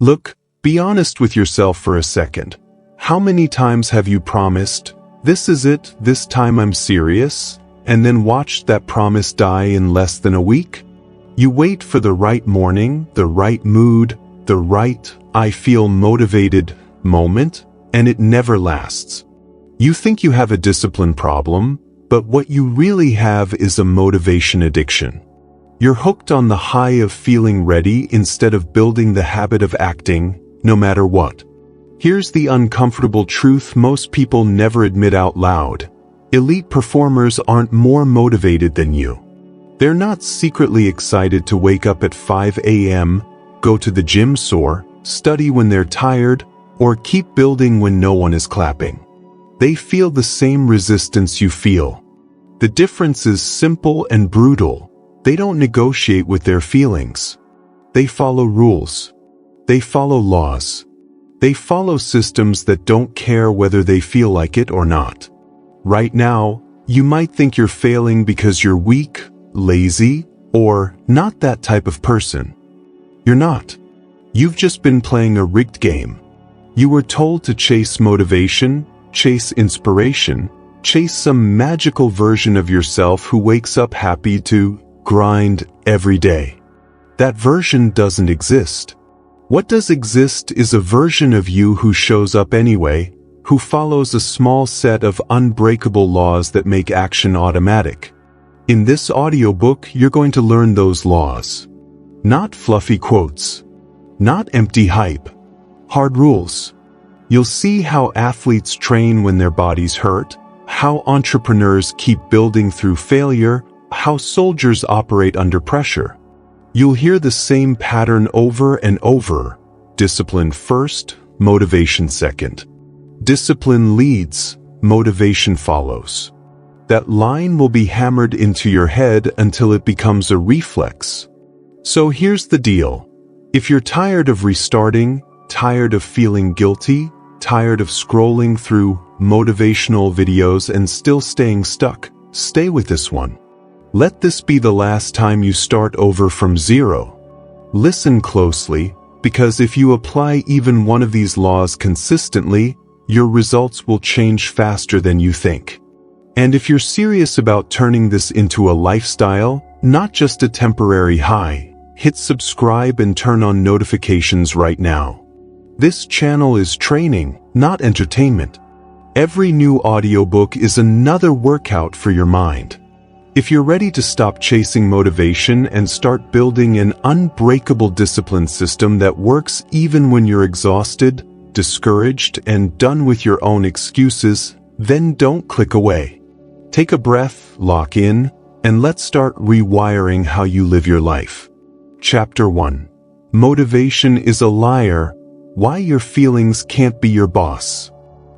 Look, be honest with yourself for a second. How many times have you promised, "This is it, this time I'm serious," and then watched that promise die in less than a week? You wait for the right morning, the right mood, the right, "I feel motivated" moment, and it never lasts. You think you have a discipline problem, but what you really have is a motivation addiction. You're hooked on the high of feeling ready instead of building the habit of acting, no matter what. Here's the uncomfortable truth most people never admit out loud. Elite performers aren't more motivated than you. They're not secretly excited to wake up at 5 a.m., go to the gym sore, study when they're tired, or keep building when no one is clapping. They feel the same resistance you feel. The difference is simple and brutal. They don't negotiate with their feelings. They follow rules. They follow laws. They follow systems that don't care whether they feel like it or not. Right now, you might think you're failing because you're weak, lazy, or not that type of person. You're not. You've just been playing a rigged game. You were told to chase motivation, chase inspiration, chase some magical version of yourself who wakes up happy to grind every day. That version doesn't exist. What does exist is a version of you who shows up anyway, who follows a small set of unbreakable laws that make action automatic. In this audiobook, you're going to learn those laws. Not fluffy quotes. Not empty hype. Hard rules. You'll see how athletes train when their bodies hurt, how entrepreneurs keep building through failure, how soldiers operate under pressure. You'll hear the same pattern over and over. Discipline first, motivation second. Discipline leads, motivation follows. That line will be hammered into your head until it becomes a reflex. So here's the deal. If you're tired of restarting, tired of feeling guilty, tired of scrolling through motivational videos and still staying stuck, stay with this one. Let this be the last time you start over from zero. Listen closely, because if you apply even one of these laws consistently, your results will change faster than you think. And if you're serious about turning this into a lifestyle, not just a temporary high, hit subscribe and turn on notifications right now. This channel is training, not entertainment. Every new audiobook is another workout for your mind. If you're ready to stop chasing motivation and start building an unbreakable discipline system that works even when you're exhausted, discouraged, and done with your own excuses, then don't click away. Take a breath, lock in, and let's start rewiring how you live your life. Chapter 1. Motivation is a liar. Why your feelings can't be your boss.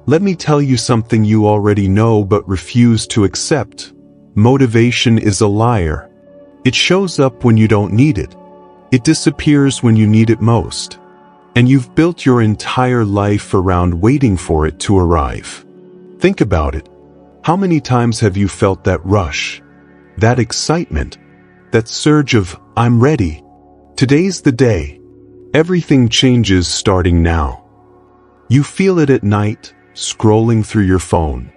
Let me tell you something you already know but refuse to accept. Motivation is a liar. It shows up when you don't need it. It disappears when you need it most. And you've built your entire life around waiting for it to arrive. Think about it. How many times have you felt that rush? That excitement? That surge of, "I'm ready. Today's the day." Everything changes starting now. You feel it at night, scrolling through your phone.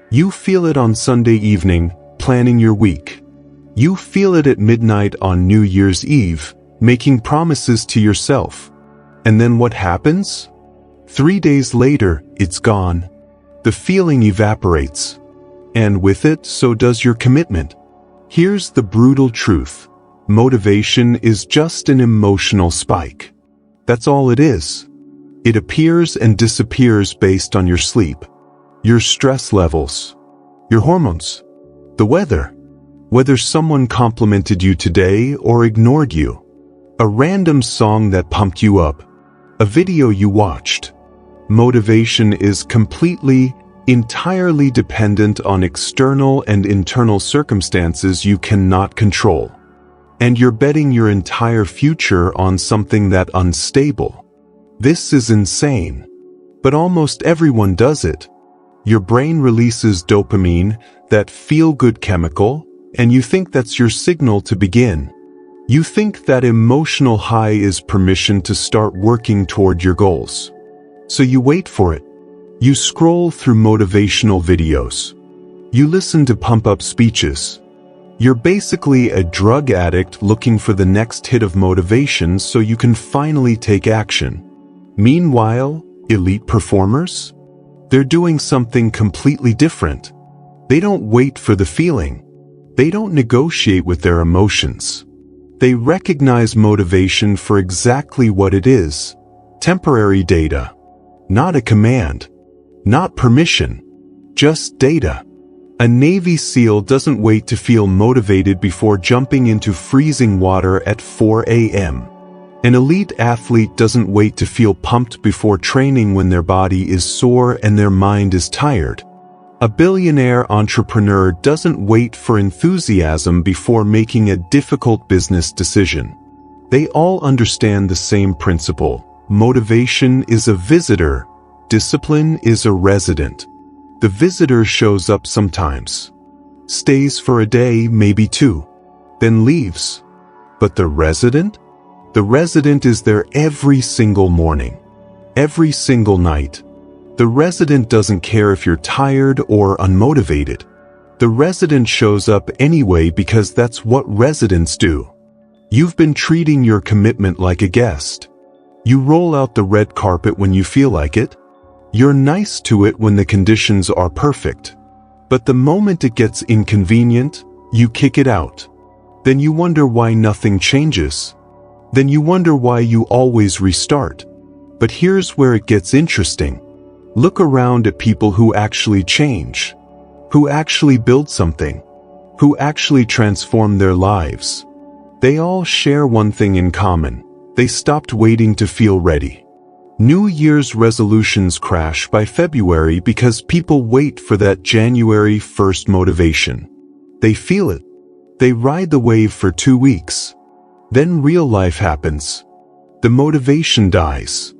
You feel it on Sunday evening, planning your week. You feel it at midnight on New Year's Eve, making promises to yourself. And then what happens? 3 days later, it's gone. The feeling evaporates. And with it, so does your commitment. Here's the brutal truth. Motivation is just an emotional spike. That's all it is. It appears and disappears based on your sleep, your stress levels, your hormones, the weather, whether someone complimented you today or ignored you, a random song that pumped you up, a video you watched. Motivation is completely, entirely dependent on external and internal circumstances you cannot control. And you're betting your entire future on something that unstable. This is insane. But almost everyone does it. Your brain releases dopamine, that feel-good chemical, and you think that's your signal to begin. You think that emotional high is permission to start working toward your goals. So you wait for it. You scroll through motivational videos. You listen to pump-up speeches. You're basically a drug addict looking for the next hit of motivation so you can finally take action. Meanwhile, elite performers? They're doing something completely different. They don't wait for the feeling. They don't negotiate with their emotions. They recognize motivation for exactly what it is: temporary data. Not a command. Not permission. Just data. A Navy SEAL doesn't wait to feel motivated before jumping into freezing water at 4 a.m. An elite athlete doesn't wait to feel pumped before training when their body is sore and their mind is tired. A billionaire entrepreneur doesn't wait for enthusiasm before making a difficult business decision. They all understand the same principle. Motivation is a visitor. Discipline is a resident. The visitor shows up sometimes, stays for a day, maybe two, then leaves. But the resident? The resident is there every single morning, every single night. The resident doesn't care if you're tired or unmotivated. The resident shows up anyway because that's what residents do. You've been treating your commitment like a guest. You roll out the red carpet when you feel like it. You're nice to it when the conditions are perfect. But the moment it gets inconvenient, you kick it out. Then you wonder why nothing changes. Then you wonder why you always restart. But here's where it gets interesting. Look around at people who actually change, who actually build something, who actually transform their lives. They all share one thing in common. They stopped waiting to feel ready. New Year's resolutions crash by February because people wait for that January 1st motivation. They feel it. They ride the wave for 2 weeks. Then real life happens. The motivation dies.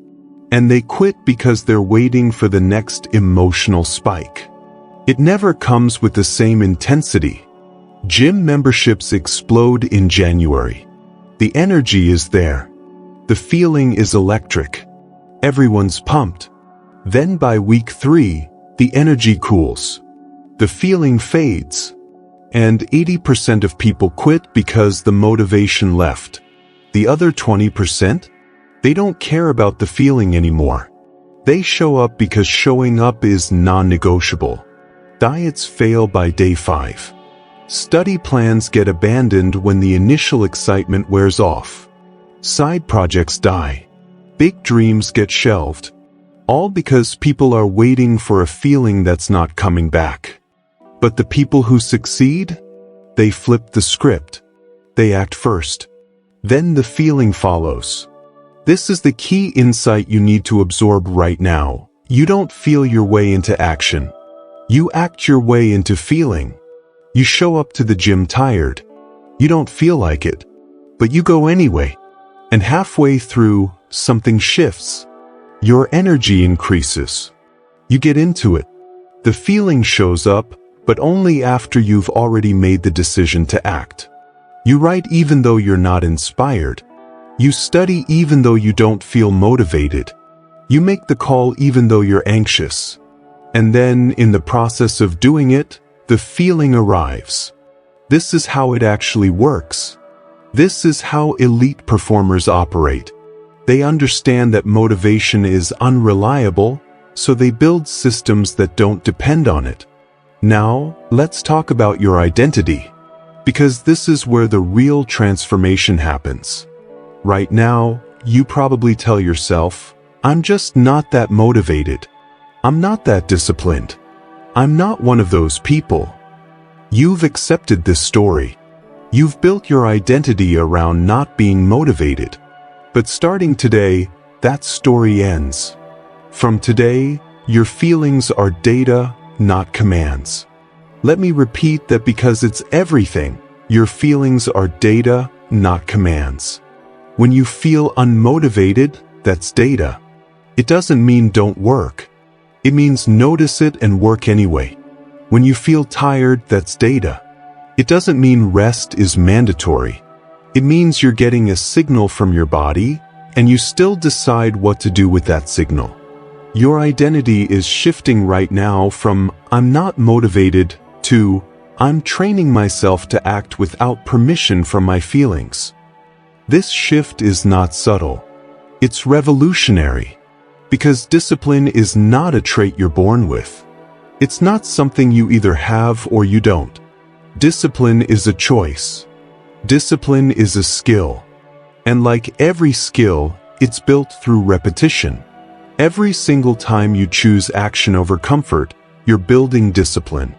And they quit because they're waiting for the next emotional spike. It never comes with the same intensity. Gym memberships explode in January. The energy is there. The feeling is electric. Everyone's pumped. Then by week 3, the energy cools. The feeling fades. And 80% of people quit because the motivation left. The other 20%? They don't care about the feeling anymore. They show up because showing up is non-negotiable. Diets fail by day 5. Study plans get abandoned when the initial excitement wears off. Side projects die. Big dreams get shelved. All because people are waiting for a feeling that's not coming back. But the people who succeed? They flip the script. They act first. Then the feeling follows. This is the key insight you need to absorb right now. You don't feel your way into action. You act your way into feeling. You show up to the gym tired. You don't feel like it. But you go anyway. And halfway through, something shifts. Your energy increases. You get into it. The feeling shows up, but only after you've already made the decision to act. You write even though you're not inspired. You study even though you don't feel motivated. You make the call even though you're anxious. And then, in the process of doing it, the feeling arrives. This is how it actually works. This is how elite performers operate. They understand that motivation is unreliable, so they build systems that don't depend on it. Now, let's talk about your identity. Because this is where the real transformation happens. Right now, you probably tell yourself, I'm just not that motivated. I'm not that disciplined. I'm not one of those people. You've accepted this story. You've built your identity around not being motivated. But starting today, that story ends. From today, your feelings are data, not commands. Let me repeat that because it's everything. Your feelings are data, not commands. When you feel unmotivated, that's data. It doesn't mean don't work. It means notice it and work anyway. When you feel tired, that's data. It doesn't mean rest is mandatory. It means you're getting a signal from your body, and you still decide what to do with that signal. Your identity is shifting right now from "I'm not motivated" to "I'm training myself to act without permission from my feelings." This shift is not subtle. It's revolutionary. Because discipline is not a trait you're born with. It's not something you either have or you don't. Discipline is a choice. Discipline is a skill. And like every skill, it's built through repetition. Every single time you choose action over comfort, you're building discipline.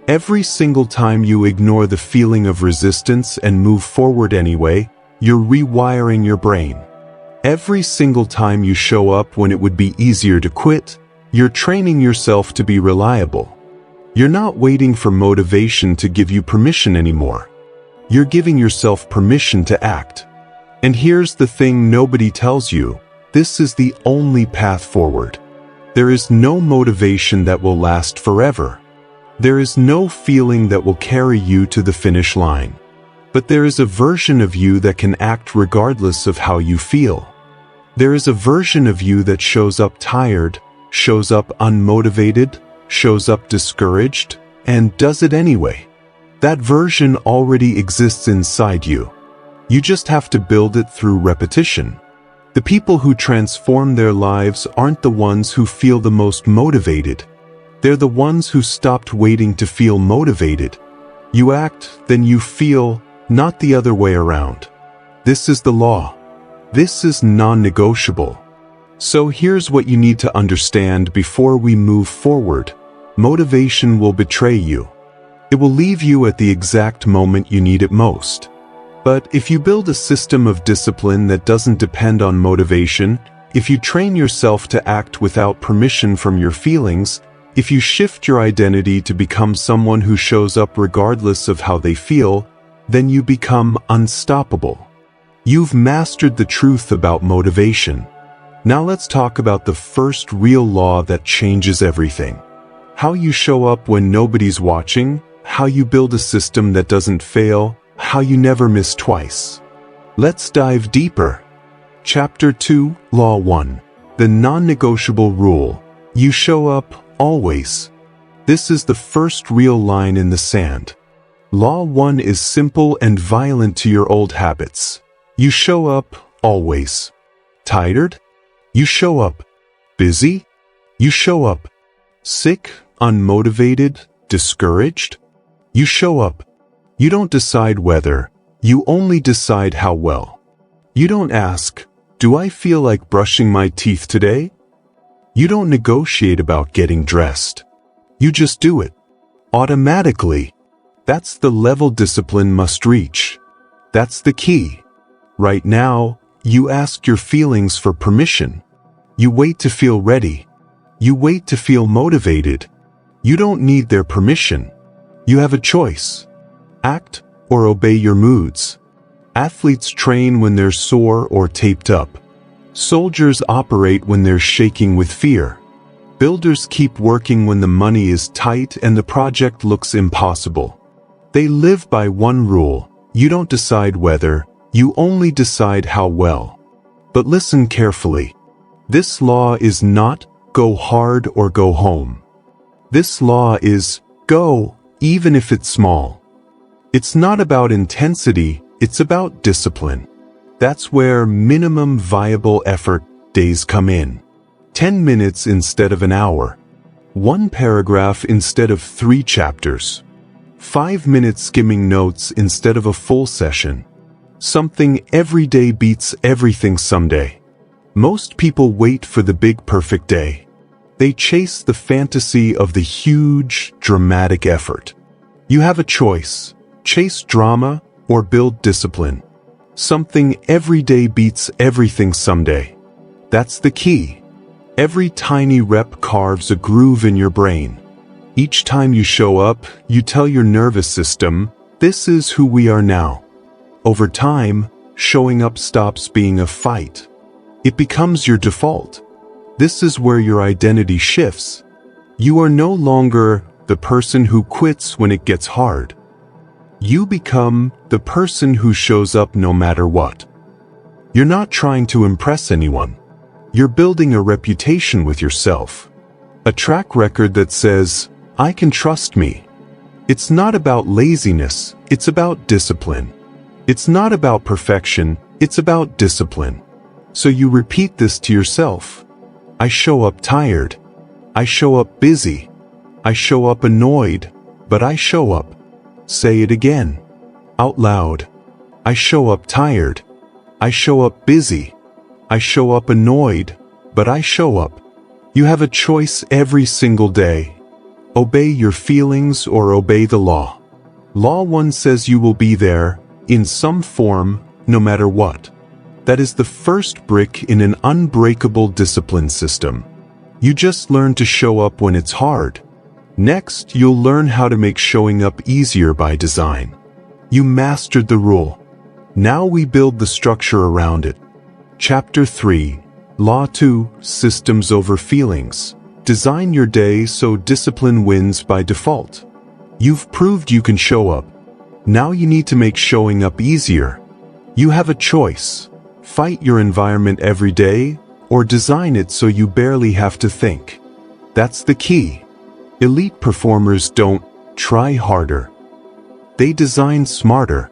Every single time you ignore the feeling of resistance and move forward anyway, you're rewiring your brain. Every single time you show up when it would be easier to quit, you're training yourself to be reliable. You're not waiting for motivation to give you permission anymore. You're giving yourself permission to act. And here's the thing nobody tells you: this is the only path forward. There is no motivation that will last forever. There is no feeling that will carry you to the finish line. But there is a version of you that can act regardless of how you feel. There is a version of you that shows up tired, shows up unmotivated, shows up discouraged, and does it anyway. That version already exists inside you. You just have to build it through repetition. The people who transform their lives aren't the ones who feel the most motivated. They're the ones who stopped waiting to feel motivated. You act, then you feel, not the other way around. This is the law. This is non-negotiable. So here's what you need to understand before we move forward. Motivation will betray you. It will leave you at the exact moment you need it most. But if you build a system of discipline that doesn't depend on motivation, if you train yourself to act without permission from your feelings, if you shift your identity to become someone who shows up regardless of how they feel, then you become unstoppable. You've mastered the truth about motivation. Now let's talk about the first real law that changes everything. How you show up when nobody's watching, how you build a system that doesn't fail, how you never miss twice. Let's dive deeper. Chapter 2, Law 1. The non-negotiable rule. You show up, always. This is the first real line in the sand. Law 1 is simple and violent to your old habits. You show up, always. Tired? You show up. Busy? You show up. Sick, unmotivated, discouraged? You show up. You don't decide whether, you only decide how well. You don't ask, "Do I feel like brushing my teeth today?" You don't negotiate about getting dressed. You just do it. Automatically. That's the level discipline must reach. That's the key. Right now, you ask your feelings for permission. You wait to feel ready. You wait to feel motivated. You don't need their permission. You have a choice. Act or obey your moods. Athletes train when they're sore or taped up. Soldiers operate when they're shaking with fear. Builders keep working when the money is tight and the project looks impossible. They live by one rule: you don't decide whether, you only decide how well. But listen carefully. This law is not go hard or go home. This law is go, even if it's small. It's not about intensity, it's about discipline. That's where minimum viable effort days come in. 10 minutes instead of an hour. 1 paragraph instead of 3 chapters. 5 minutes skimming notes instead of a full session. Something every day beats everything someday. Most people wait for the big perfect day. They chase the fantasy of the huge, dramatic effort. You have a choice. Chase drama or build discipline. Something every day beats everything someday. That's the key. Every tiny rep carves a groove in your brain. Each time you show up, you tell your nervous system, "This is who we are now." Over time, showing up stops being a fight. It becomes your default. This is where your identity shifts. You are no longer the person who quits when it gets hard. You become the person who shows up no matter what. You're not trying to impress anyone. You're building a reputation with yourself. A track record that says, I can trust me. It's not about laziness, it's about discipline. It's not about perfection, it's about discipline. So you repeat this to yourself. I show up tired. I show up busy. I show up annoyed, but I show up. Say it again, out loud. I show up tired. I show up busy. I show up annoyed, but I show up. You have a choice every single day. Obey your feelings or obey the law. Law 1 says you will be there, in some form, no matter what. That is the first brick in an unbreakable discipline system. You just learn to show up when it's hard. Next, you'll learn how to make showing up easier by design. You mastered the rule. Now we build the structure around it. Chapter 3, Law 2, Systems over Feelings. Design your day so discipline wins by default. You've proved you can show up. Now you need to make showing up easier. You have a choice. Fight your environment every day, or design it so you barely have to think. That's the key. Elite performers don't try harder. They design smarter.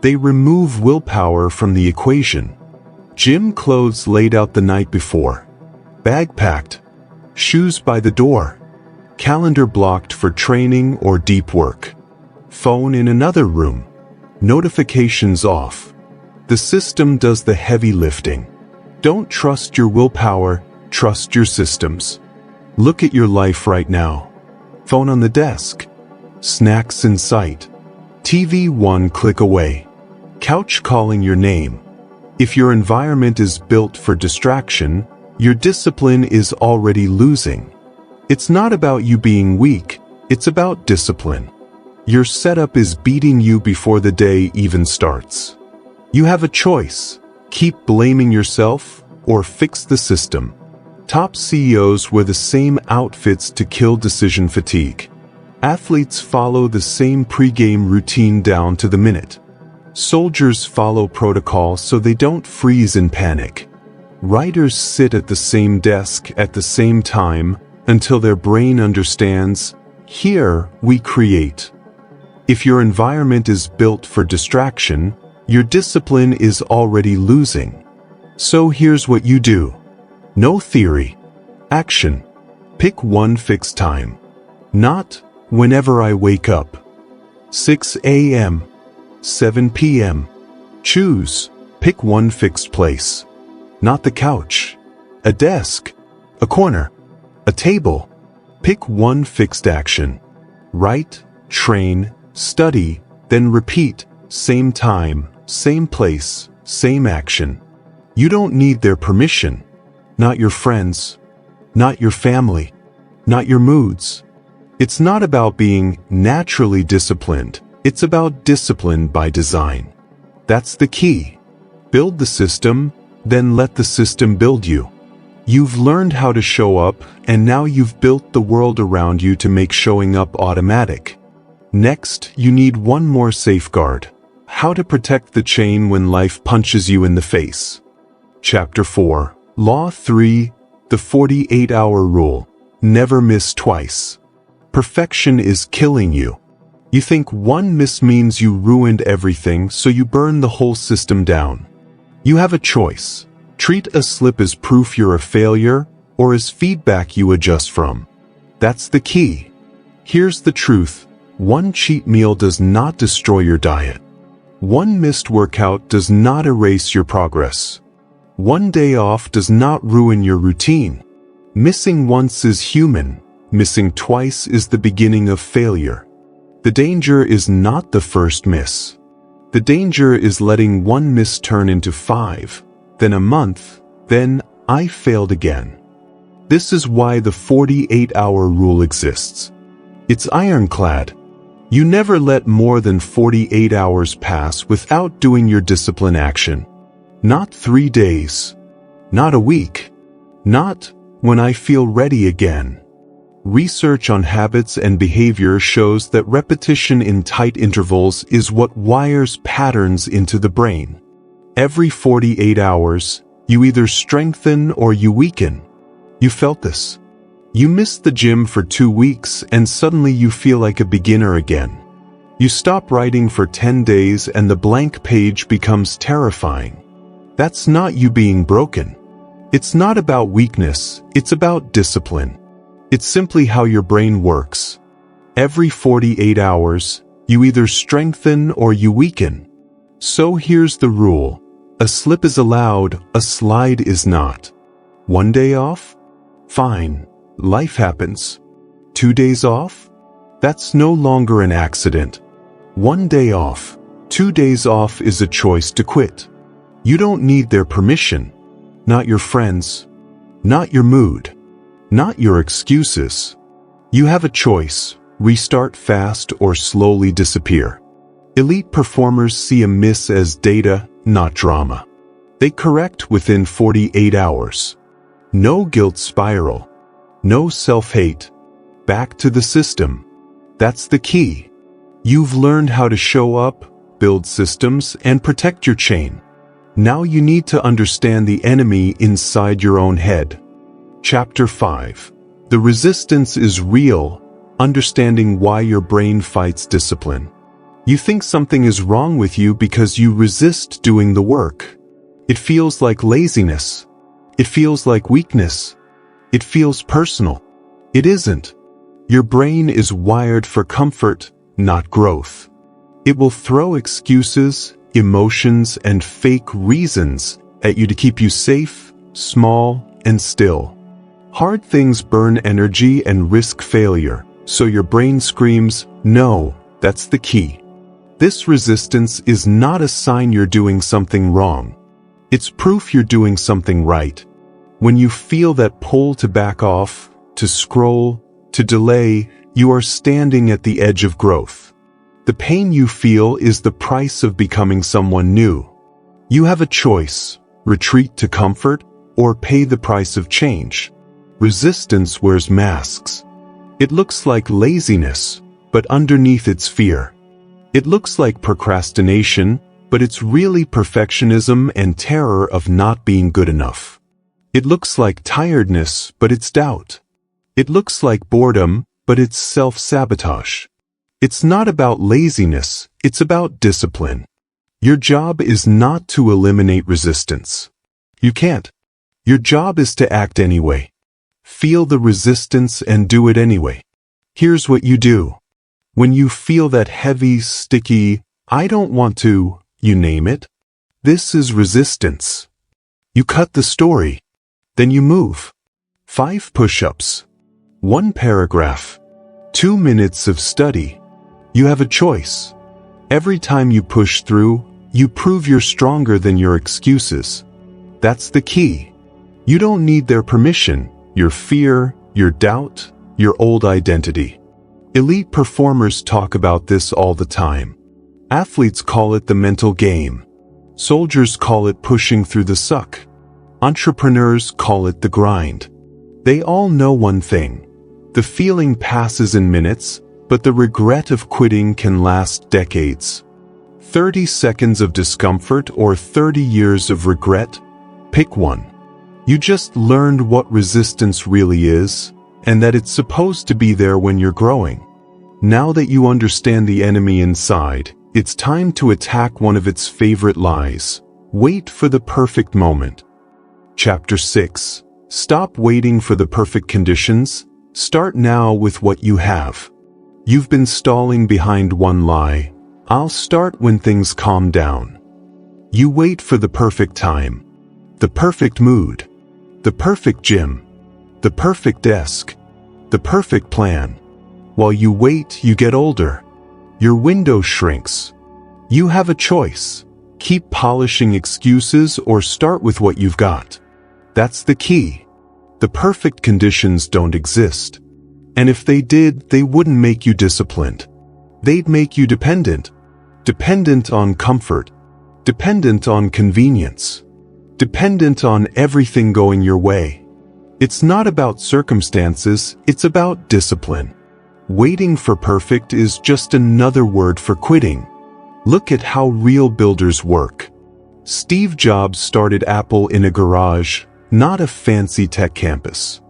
They remove willpower from the equation. Gym clothes laid out the night before. Bag packed. Shoes by the door. Calendar blocked for training or deep work. Phone in another room. Notifications off. The system does the heavy lifting. Don't trust your willpower, trust your systems. Look at your life right now. Phone on the desk. Snacks in sight. TV 1 click away. Couch calling your name. If your environment is built for distraction, your discipline is already losing. It's not about you being weak, it's about discipline. Your setup is beating you before the day even starts. You have a choice. Keep blaming yourself or fix the system. Top CEOs wear the same outfits to kill decision fatigue. Athletes follow the same pre-game routine down to the minute. Soldiers follow protocol so they don't freeze in panic. Writers sit at the same desk at the same time until their brain understands, here we create. If your environment is built for distraction, your discipline is already losing. So here's what you do. No theory. Action. Pick one fixed time. Not whenever I wake up. 6 a.m. 7 p.m. Choose. Pick one fixed place. Not the couch. A desk. A corner. A table. Pick one fixed action. Write, train, study, then repeat. Same time, same place, same action. You don't need their permission. Not your friends. Not your family. Not your moods. It's not about being naturally disciplined. It's about discipline by design. That's the key. Build the system, then let the system build you. You've learned how to show up, and now you've built the world around you to make showing up automatic. Next, you need one more safeguard. How to protect the chain when life punches you in the face. Chapter 4. Law 3. The 48-hour rule. Never miss twice. Perfection is killing you. You think one miss means you ruined everything, so you burn the whole system down. You have a choice. Treat a slip as proof you're a failure, or as feedback you adjust from. That's the key. Here's the truth. One cheat meal does not destroy your diet. One missed workout does not erase your progress. One day off does not ruin your routine. Missing once is human. Missing twice is the beginning of failure. The danger is not the first miss. The danger is letting one miss turn into 5, then a month, then I failed again. This is why the 48-hour rule exists. It's ironclad. You never let more than 48 hours pass without doing your discipline action. Not 3 days. Not a week. Not when I feel ready again. Research on habits and behavior shows that repetition in tight intervals is what wires patterns into the brain. Every 48 hours, you either strengthen or you weaken. You felt this. You missed the gym for 2 weeks and suddenly you feel like a beginner again. You stop writing for 10 days and the blank page becomes terrifying. That's not you being broken. It's not about weakness, it's about discipline. It's simply how your brain works. Every 48 hours, you either strengthen or you weaken. So here's the rule. A slip is allowed, a slide is not. 1 day off? Fine. Life happens. 2 days off? That's no longer an accident. 1 day off, 2 days off is a choice to quit. You don't need their permission. Not your friends. Not your mood. Not your excuses. You have a choice. Restart fast or slowly disappear. Elite performers see a miss as data, not drama. They correct within 48 hours. No guilt spiral. No self-hate. Back to the system. That's the key. You've learned how to show up, build systems, and protect your chain. Now you need to understand the enemy inside your own head. Chapter 5. The resistance is real, understanding why your brain fights discipline. You think something is wrong with you because you resist doing the work. It feels like laziness. It feels like weakness. It feels personal. It isn't. Your brain is wired for comfort, not growth. It will throw excuses, emotions, and fake reasons at you to keep you safe, small, and still. Hard things burn energy and risk failure, so your brain screams, no, that's the key. This resistance is not a sign you're doing something wrong. It's proof you're doing something right. When you feel that pull to back off, to scroll, to delay, you are standing at the edge of growth. The pain you feel is the price of becoming someone new. You have a choice: retreat to comfort or pay the price of change. Resistance wears masks. It looks like laziness, but underneath it's fear. It looks like procrastination, but it's really perfectionism and terror of not being good enough. It looks like tiredness, but it's doubt. It looks like boredom, but it's self-sabotage. It's not about laziness, it's about discipline. Your job is not to eliminate resistance. You can't. Your job is to act anyway. Feel the resistance and do it anyway. Here's what you do. When you feel that heavy, sticky, I don't want to, you name it, this is resistance. You cut the story. Then you move. 5 push-ups. 1 paragraph. 2 minutes of study. You have a choice. Every time you push through, you prove you're stronger than your excuses. That's the key. You don't need their permission, your fear, your doubt, your old identity. Elite performers talk about this all the time. Athletes call it the mental game. Soldiers call it pushing through the suck. Entrepreneurs call it the grind. They all know one thing. The feeling passes in minutes, but the regret of quitting can last decades. 30 seconds of discomfort or 30 years of regret? Pick one. You just learned what resistance really is, and that it's supposed to be there when you're growing. Now that you understand the enemy inside, it's time to attack one of its favorite lies. Wait for the perfect moment. Chapter 6. Stop waiting for the perfect conditions. Start now with what you have. You've been stalling behind one lie. I'll start when things calm down. You wait for the perfect time, the perfect mood, the perfect gym, the perfect desk, the perfect plan. While you wait, you get older. Your window shrinks. You have a choice. Keep polishing excuses or start with what you've got. That's the key. The perfect conditions don't exist. And if they did, they wouldn't make you disciplined. They'd make you dependent. Dependent on comfort. Dependent on convenience. Dependent on everything going your way. It's not about circumstances, it's about discipline. Waiting for perfect is just another word for quitting. Look at how real builders work. Steve Jobs started Apple in a garage, not a fancy tech campus.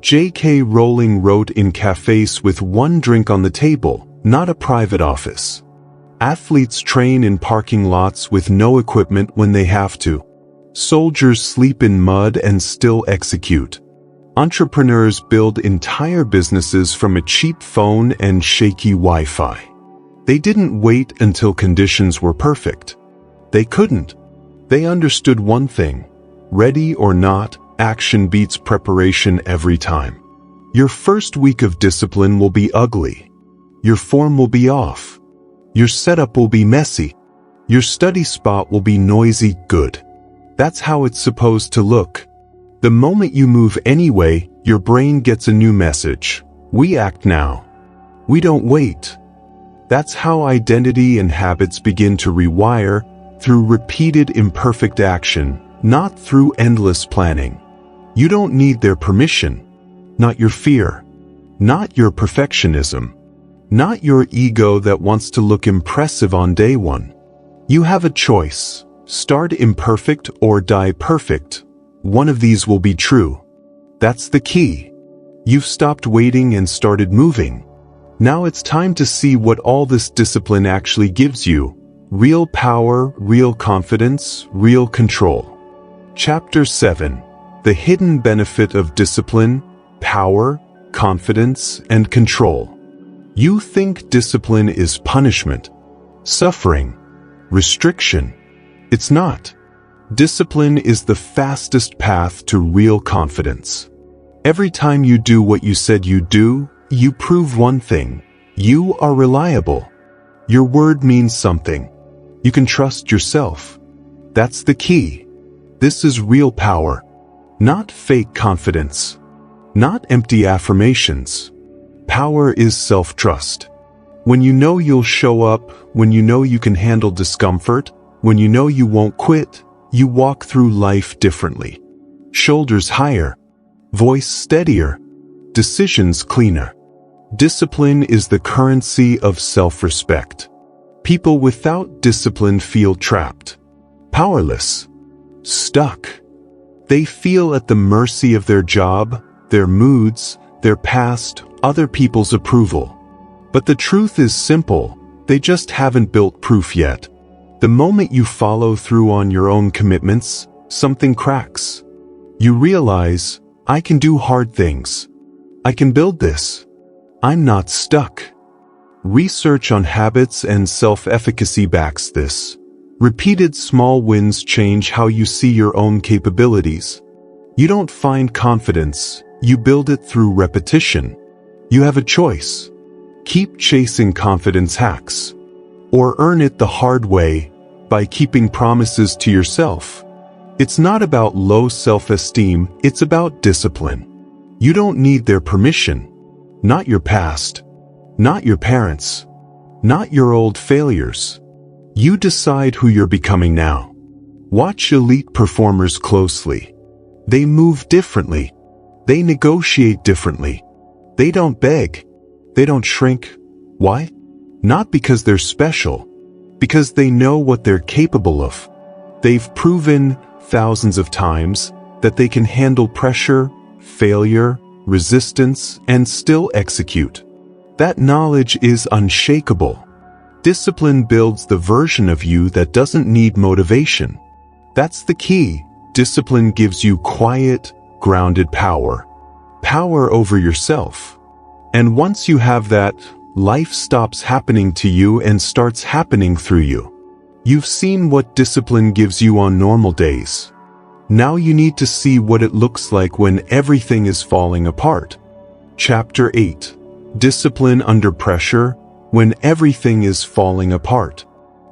J.K. Rowling wrote in cafes with one drink on the table, not a private office. Athletes train in parking lots with no equipment when they have to. Soldiers sleep in mud and still execute. Entrepreneurs build entire businesses from a cheap phone and shaky Wi-Fi. They didn't wait until conditions were perfect. They couldn't. They understood one thing: ready or not, action beats preparation every time. Your first week of discipline will be ugly. Your form will be off. Your setup will be messy. Your study spot will be noisy good. That's how it's supposed to look. The moment you move anyway, your brain gets a new message. We act now. We don't wait. That's how identity and habits begin to rewire, through repeated imperfect action, not through endless planning. You don't need their permission, not your fear, not your perfectionism, not your ego that wants to look impressive on day one. You have a choice: start imperfect or die perfect. One of these will be true. That's the key. You've stopped waiting and started moving. Now it's time to see what all this discipline actually gives you. Real power, real confidence, real control. Chapter 7. The hidden benefit of discipline, power, confidence, and control. You think discipline is punishment, suffering, restriction. It's not. Discipline is the fastest path to real confidence. Every time you do what you said you'd do, you prove one thing: you are reliable. Your word means something. You can trust yourself. That's the key. This is real power, not fake confidence, not empty affirmations. Power is self-trust. When you know you'll show up, when you know you can handle discomfort, when you know you won't quit, you walk through life differently. Shoulders higher, voice steadier, decisions cleaner. Discipline is the currency of self-respect. People without discipline feel trapped, powerless, stuck. They feel at the mercy of their job, their moods, their past, other people's approval. But the truth is simple: they just haven't built proof yet. The moment you follow through on your own commitments, something cracks. You realize, I can do hard things. I can build this. I'm not stuck. Research on habits and self-efficacy backs this. Repeated small wins change how you see your own capabilities. You don't find confidence, you build it through repetition. You have a choice. Keep chasing confidence hacks, or earn it the hard way by keeping promises to yourself. It's not about low self-esteem, it's about discipline. You don't need their permission, not your past, not your parents, not your old failures. You decide who you're becoming now. Watch elite performers closely. They move differently. They negotiate differently. They don't beg. They don't shrink. Why? Not because they're special, because they know what they're capable of. They've proven thousands of times that they can handle pressure, failure, resistance, and still execute. That knowledge is unshakable. Discipline builds the version of you that doesn't need motivation. That's the key. Discipline gives you quiet, grounded power. Power over yourself. And once you have that, life stops happening to you and starts happening through you. You've seen what discipline gives you on normal days. Now you need to see what it looks like when everything is falling apart. Chapter 8. Discipline under pressure, when everything is falling apart.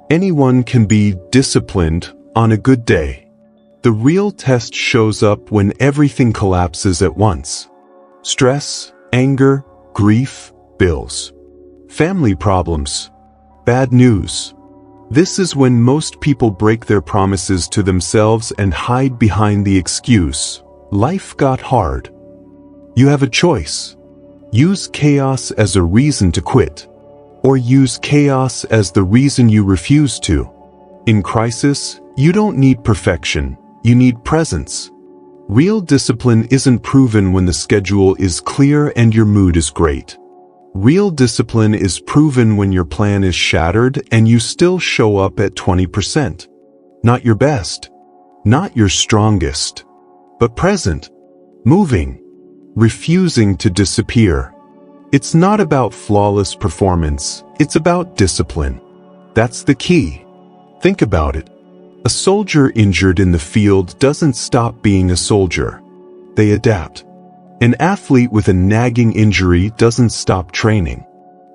Anyone can be disciplined on a good day. The real test shows up when everything collapses at once. Stress, anger, grief, bills, family problems, bad news. This is when most people break their promises to themselves and hide behind the excuse, life got hard. You have a choice. Use chaos as a reason to quit, or use chaos as the reason you refuse to. In crisis, you don't need perfection, you need presence. Real discipline isn't proven when the schedule is clear and your mood is great. Real discipline is proven when your plan is shattered and you still show up at 20%. Not your best, not your strongest, but present, moving, refusing to disappear. It's not about flawless performance, it's about discipline. That's the key. Think about it. A soldier injured in the field doesn't stop being a soldier. They adapt. An athlete with a nagging injury doesn't stop training.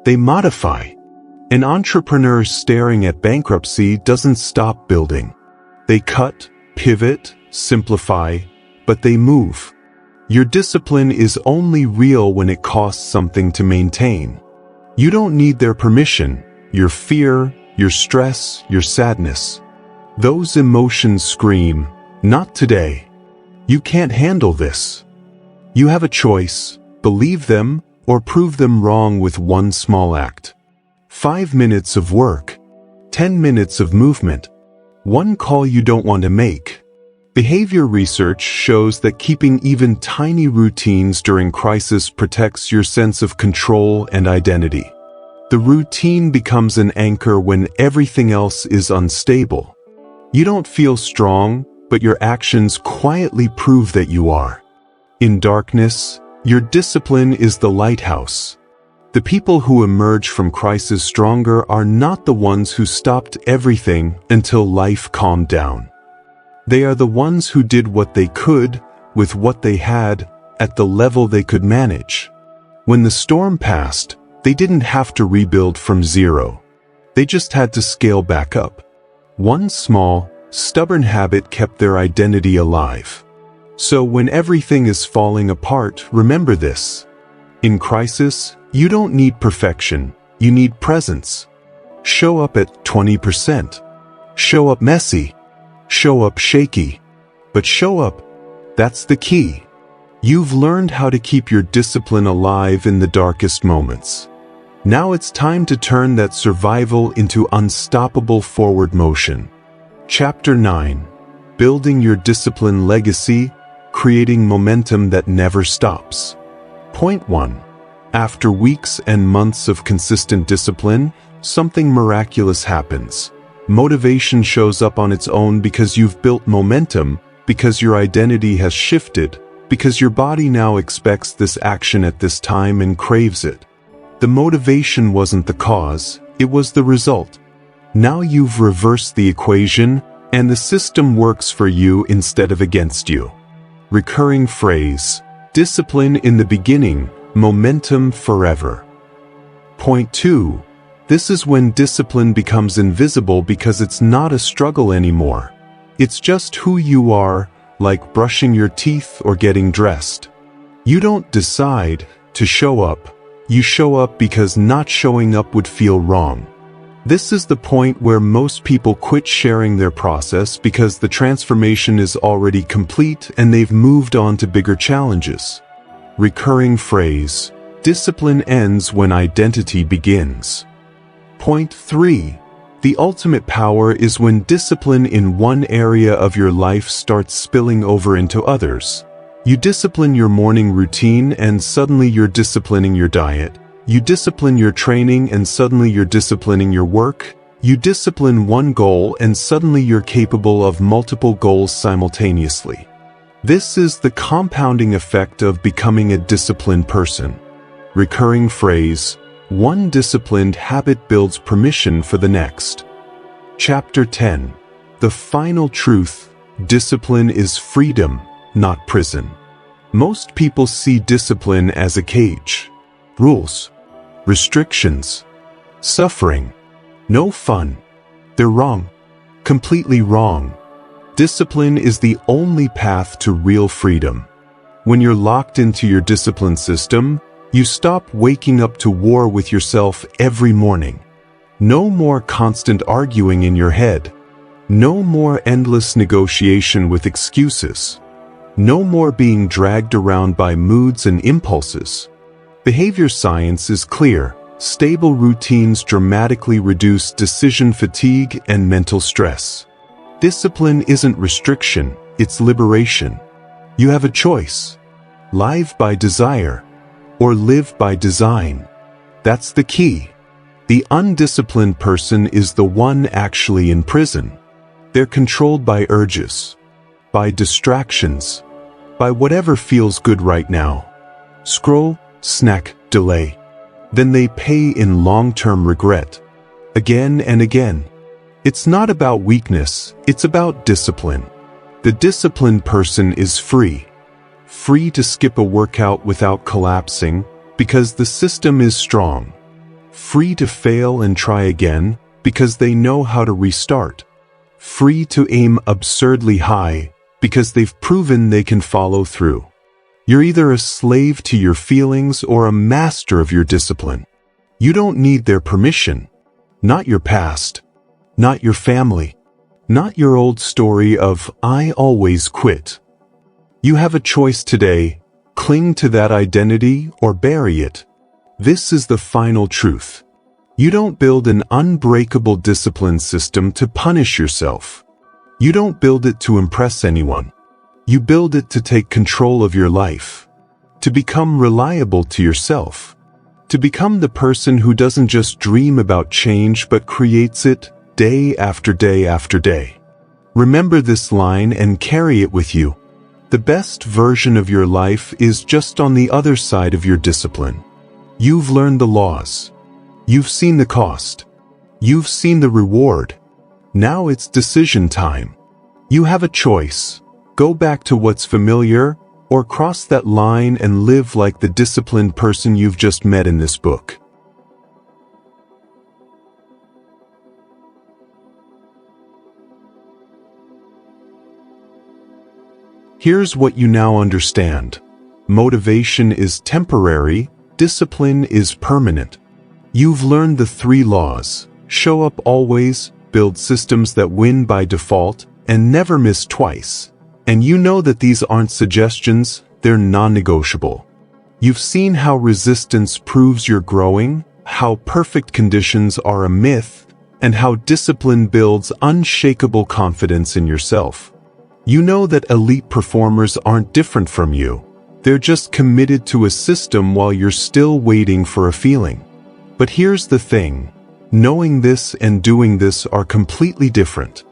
They modify. An entrepreneur staring at bankruptcy doesn't stop building. They cut, pivot, simplify, but they move. Your discipline is only real when it costs something to maintain. You don't need their permission, your fear, your stress, your sadness. Those emotions scream, "Not today. You can't handle this." You have a choice: believe them or prove them wrong with one small act. 5 minutes of work, 10 minutes of movement, one call you don't want to make. Behavior research shows that keeping even tiny routines during crisis protects your sense of control and identity. The routine becomes an anchor when everything else is unstable. You don't feel strong, but your actions quietly prove that you are. In darkness, your discipline is the lighthouse. The people who emerge from crisis stronger are not the ones who stopped everything until life calmed down. They are the ones who did what they could, with what they had, at the level they could manage. When the storm passed, they didn't have to rebuild from zero. They just had to scale back up. One small, stubborn habit kept their identity alive. So when everything is falling apart, remember this. In crisis, you don't need perfection, you need presence. Show up at 20%. Show up messy. Show up shaky. But show up. That's the key. You've learned how to keep your discipline alive in the darkest moments. Now it's time to turn that survival into unstoppable forward motion. Chapter 9. Building your discipline legacy, creating momentum that never stops. Point 1. After weeks and months of consistent discipline, something miraculous happens. Motivation shows up on its own because you've built momentum, because your identity has shifted, because your body now expects this action at this time and craves it. The motivation wasn't the cause, it was the result. Now you've reversed the equation, and the system works for you instead of against you. Recurring phrase: discipline in the beginning, momentum forever. Point 2. This is when discipline becomes invisible because it's not a struggle anymore. It's just who you are, like brushing your teeth or getting dressed. You don't decide to show up. You show up because not showing up would feel wrong. This is the point where most people quit sharing their process because the transformation is already complete and they've moved on to bigger challenges. Recurring phrase: discipline ends when identity begins. Point 3. The ultimate power is when discipline in one area of your life starts spilling over into others. You discipline your morning routine and suddenly you're disciplining your diet. You discipline your training and suddenly you're disciplining your work. You discipline one goal and suddenly you're capable of multiple goals simultaneously. This is the compounding effect of becoming a disciplined person. Recurring phrase: one disciplined habit builds permission for the next. Chapter 10. The final truth: discipline is freedom, not prison. Most people see discipline as a cage. Rules, restrictions, suffering, no fun. They're wrong. Completely wrong. Discipline is the only path to real freedom. When you're locked into your discipline system, you stop waking up to war with yourself every morning. No more constant arguing in your head. No more endless negotiation with excuses. No more being dragged around by moods and impulses. Behavior science is clear. Stable routines dramatically reduce decision fatigue and mental stress. Discipline isn't restriction, it's liberation. You have a choice. Live by desire, or live by design. That's the key. The undisciplined person is the one actually in prison. They're controlled by urges, by distractions, by whatever feels good right now. Scroll, snack, delay. Then they pay in long-term regret. Again and again. It's not about weakness, it's about discipline. The disciplined person is free. Free to skip a workout without collapsing, because the system is strong. Free to fail and try again, because they know how to restart. Free to aim absurdly high, because they've proven they can follow through. You're either a slave to your feelings or a master of your discipline. You don't need their permission. Not your past. Not your family. Not your old story of, I always quit. You have a choice today. Cling to that identity or bury it. This is the final truth. You don't build an unbreakable discipline system to punish yourself. You don't build it to impress anyone. You build it to take control of your life. To become reliable to yourself. To become the person who doesn't just dream about change but creates it day after day after day. Remember this line and carry it with you. The best version of your life is just on the other side of your discipline. You've learned the laws. You've seen the cost. You've seen the reward. Now it's decision time. You have a choice. Go back to what's familiar, or cross that line and live like the disciplined person you've just met in this book. Here's what you now understand. Motivation is temporary, discipline is permanent. You've learned the 3 laws. Show up always, build systems that win by default, and never miss twice. And you know that these aren't suggestions, they're non-negotiable. You've seen how resistance proves you're growing, how perfect conditions are a myth, and how discipline builds unshakable confidence in yourself. You know that elite performers aren't different from you. They're just committed to a system while you're still waiting for a feeling. But here's the thing. Knowing this and doing this are completely different.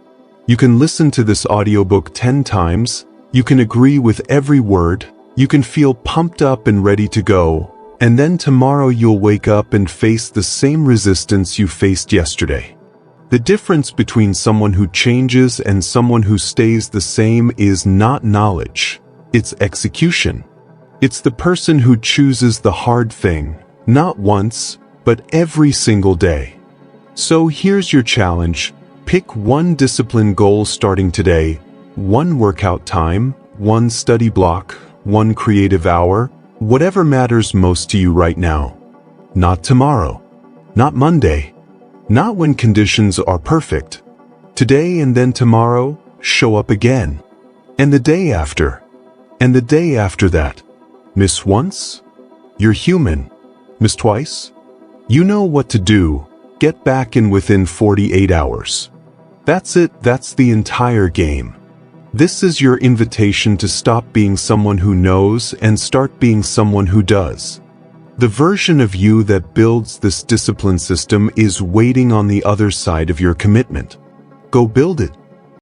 You can listen to this audiobook 10 times, you can agree with every word, you can feel pumped up and ready to go, and then tomorrow you'll wake up and face the same resistance you faced yesterday. The difference between someone who changes and someone who stays the same is not knowledge, it's execution. It's the person who chooses the hard thing, not once, but every single day. So here's your challenge. Pick one discipline goal starting today, one workout time, one study block, one creative hour, whatever matters most to you right now. Not tomorrow, not Monday, not when conditions are perfect. Today and then tomorrow, show up again. And the day after. And the day after that. Miss once? You're human. Miss twice? You know what to do. Get back in within 48 hours. That's it, that's the entire game. This is your invitation to stop being someone who knows and start being someone who does. The version of you that builds this discipline system is waiting on the other side of your commitment. Go build it.